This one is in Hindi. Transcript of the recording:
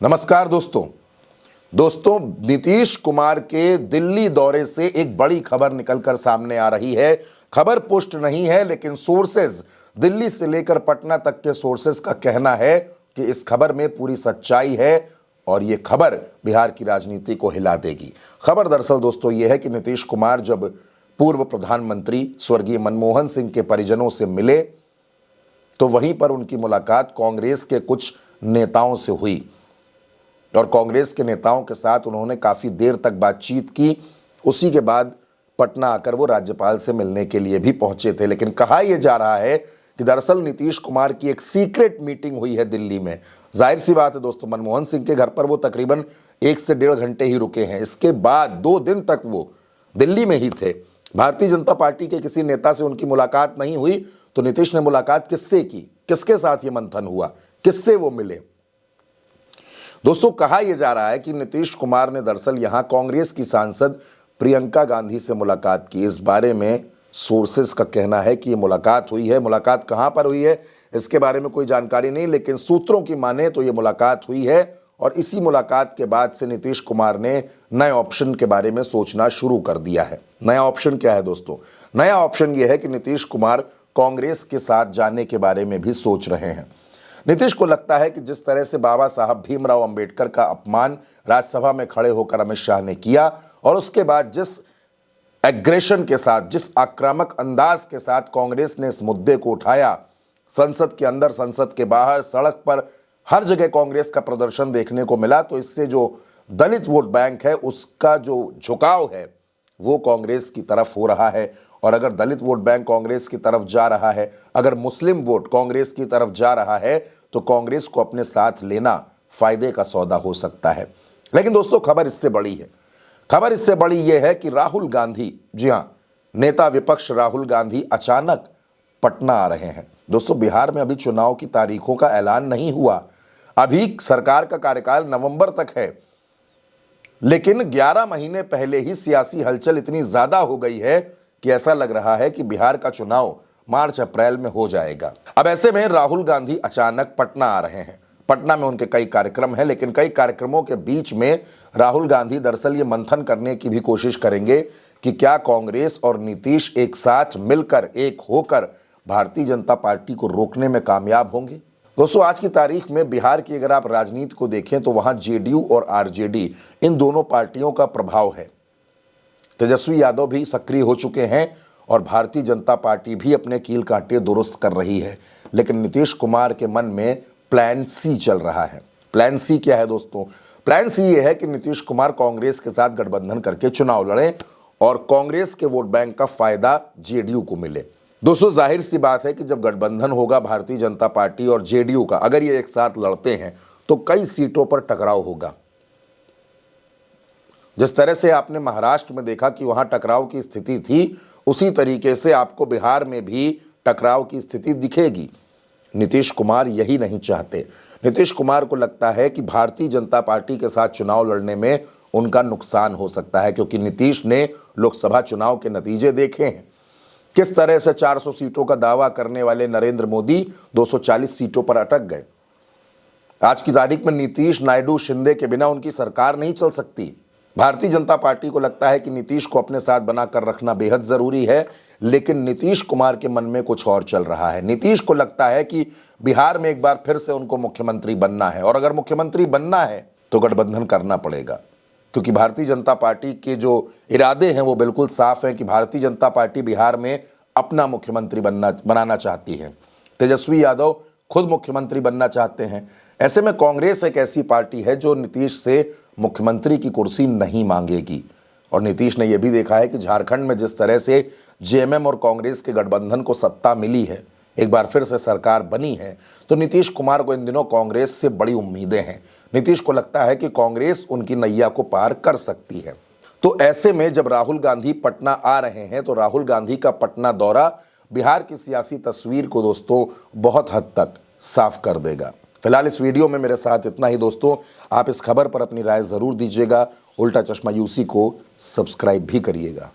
नमस्कार दोस्तों नीतीश कुमार के दिल्ली दौरे से एक बड़ी खबर निकलकर सामने आ रही है। खबर पुष्ट नहीं है, लेकिन सोर्सेज दिल्ली से लेकर पटना तक के सोर्सेज का कहना है कि इस खबर में पूरी सच्चाई है और ये खबर बिहार की राजनीति को हिला देगी। खबर दरअसल दोस्तों ये है कि नीतीश कुमार जब पूर्व प्रधानमंत्री स्वर्गीय मनमोहन सिंह के परिजनों से मिले तो वहीं पर उनकी मुलाकात कांग्रेस के कुछ नेताओं से हुई और कांग्रेस के नेताओं के साथ उन्होंने काफ़ी देर तक बातचीत की। उसी के बाद पटना आकर वो राज्यपाल से मिलने के लिए भी पहुंचे थे। लेकिन कहा यह जा रहा है कि दरअसल नीतीश कुमार की एक सीक्रेट मीटिंग हुई है दिल्ली में। जाहिर सी बात है दोस्तों, मनमोहन सिंह के घर पर वो तकरीबन 1 से 1.5 घंटे ही रुके हैं। इसके बाद 2 दिन तक वो दिल्ली में ही थे। भारतीय जनता पार्टी के किसी नेता से उनकी मुलाकात नहीं हुई। तो नीतीश ने मुलाकात किससे की, किसके साथ ये मंथन हुआ, किससे वो मिले? दोस्तों कहा यह जा रहा है कि नीतीश कुमार ने दरअसल यहां कांग्रेस की सांसद प्रियंका गांधी से मुलाकात की। इस बारे में सोर्सेस का कहना है कि ये मुलाकात हुई है। मुलाकात कहां पर हुई है इसके बारे में कोई जानकारी नहीं, लेकिन सूत्रों की माने तो ये मुलाकात हुई है। और इसी मुलाकात के बाद से नीतीश कुमार ने नए ऑप्शन के बारे में सोचना शुरू कर दिया है। नया ऑप्शन क्या है दोस्तों? नया ऑप्शन यह है कि नीतीश कुमार कांग्रेस के साथ जाने के बारे में भी सोच रहे हैं। नीतीश को लगता है कि जिस तरह से बाबा साहब भीमराव अंबेडकर का अपमान राज्यसभा में खड़े होकर अमित शाह ने किया और उसके बाद जिस एग्रेशन के साथ, जिस आक्रामक अंदाज के साथ कांग्रेस ने इस मुद्दे को उठाया, संसद के अंदर, संसद के बाहर, सड़क पर, हर जगह कांग्रेस का प्रदर्शन देखने को मिला। तो इससे जो दलित वोट बैंक है उसका जो झुकाव है वो कांग्रेस की तरफ हो रहा है। और अगर दलित वोट बैंक कांग्रेस की तरफ जा रहा है, अगर मुस्लिम वोट कांग्रेस की तरफ जा रहा है, तो कांग्रेस को अपने साथ लेना फायदे का सौदा हो सकता है। लेकिन दोस्तों खबर इससे बड़ी है। खबर इससे बड़ी यह है कि राहुल गांधी, जी हां, नेता विपक्ष राहुल गांधी अचानक पटना आ रहे हैं। दोस्तों बिहार में अभी चुनाव की तारीखों का ऐलान नहीं हुआ। अभी सरकार का कार्यकाल नवंबर तक है, लेकिन 11 महीने पहले ही सियासी हलचल इतनी ज्यादा हो गई है कि ऐसा लग रहा है कि बिहार का चुनाव मार्च अप्रैल में हो जाएगा। अब ऐसे में राहुल गांधी अचानक पटना आ रहे हैं। पटना में उनके कई कार्यक्रम हैं, लेकिन कई कार्यक्रमों के बीच में राहुल गांधी दरअसल ये मंथन करने की भी कोशिश करेंगे कि क्या कांग्रेस और नीतीश एक साथ मिलकर, एक होकर भारतीय जनता पार्टी को रोकने में कामयाब होंगे। दोस्तों आज की तारीख में बिहार की अगर आप राजनीति को देखें तो वहां जेडीयू और आरजेडी, इन दोनों पार्टियों का प्रभाव है। तेजस्वी यादव भी सक्रिय हो चुके हैं और भारतीय जनता पार्टी भी अपने कील कांटे दुरुस्त कर रही है। लेकिन नीतीश कुमार के मन में प्लान सी चल रहा है। प्लान सी क्या है दोस्तों? प्लान सी ये है कि नीतीश कुमार कांग्रेस के साथ गठबंधन करके चुनाव लड़ें और कांग्रेस के वोट बैंक का फायदा जेडीयू को मिले। दोस्तों जाहिर सी बात है कि जब गठबंधन होगा भारतीय जनता पार्टी और जेडीयू का, अगर ये एक साथ लड़ते हैं तो कई सीटों पर टकराव होगा। जिस तरह से आपने महाराष्ट्र में देखा कि वहां टकराव की स्थिति थी, उसी तरीके से आपको बिहार में भी टकराव की स्थिति दिखेगी। नीतीश कुमार यही नहीं चाहते। नीतीश कुमार को लगता है कि भारतीय जनता पार्टी के साथ चुनाव लड़ने में उनका नुकसान हो सकता है, क्योंकि नीतीश ने लोकसभा चुनाव के नतीजे देखे हैं। किस तरह से 400 सीटों का दावा करने वाले नरेंद्र मोदी 240 सीटों पर अटक गए। आज की तारीख में नीतीश, नायडू, शिंदे के बिना उनकी सरकार नहीं चल सकती। भारतीय जनता पार्टी को लगता है कि नीतीश को अपने साथ बनाकर रखना बेहद जरूरी है, लेकिन नीतीश कुमार के मन में कुछ और चल रहा है। नीतीश को लगता है कि बिहार में एक बार फिर से उनको मुख्यमंत्री बनना है, और अगर मुख्यमंत्री बनना है तो गठबंधन करना पड़ेगा, क्योंकि भारतीय जनता पार्टी के जो इरादे हैं वो बिल्कुल साफ है कि भारतीय जनता पार्टी बिहार में अपना मुख्यमंत्री बनाना चाहती है। तेजस्वी यादव खुद मुख्यमंत्री बनना चाहते हैं। ऐसे में कांग्रेस एक ऐसी पार्टी है जो नीतीश से मुख्यमंत्री की कुर्सी नहीं मांगेगी। और नीतीश ने यह भी देखा है कि झारखंड में जिस तरह से जेएमएम और कांग्रेस के गठबंधन को सत्ता मिली है, एक बार फिर से सरकार बनी है, तो नीतीश कुमार को इन दिनों कांग्रेस से बड़ी उम्मीदें हैं। नीतीश को लगता है कि कांग्रेस उनकी नैया को पार कर सकती है। तो ऐसे में जब राहुल गांधी पटना आ रहे हैं तो राहुल गांधी का पटना दौरा बिहार की सियासी तस्वीर को दोस्तों बहुत हद तक साफ कर देगा। फिलहाल इस वीडियो में मेरे साथ इतना ही दोस्तों। आप इस खबर पर अपनी राय जरूर दीजिएगा। उल्टा चश्मा यूसी को सब्सक्राइब भी करिएगा।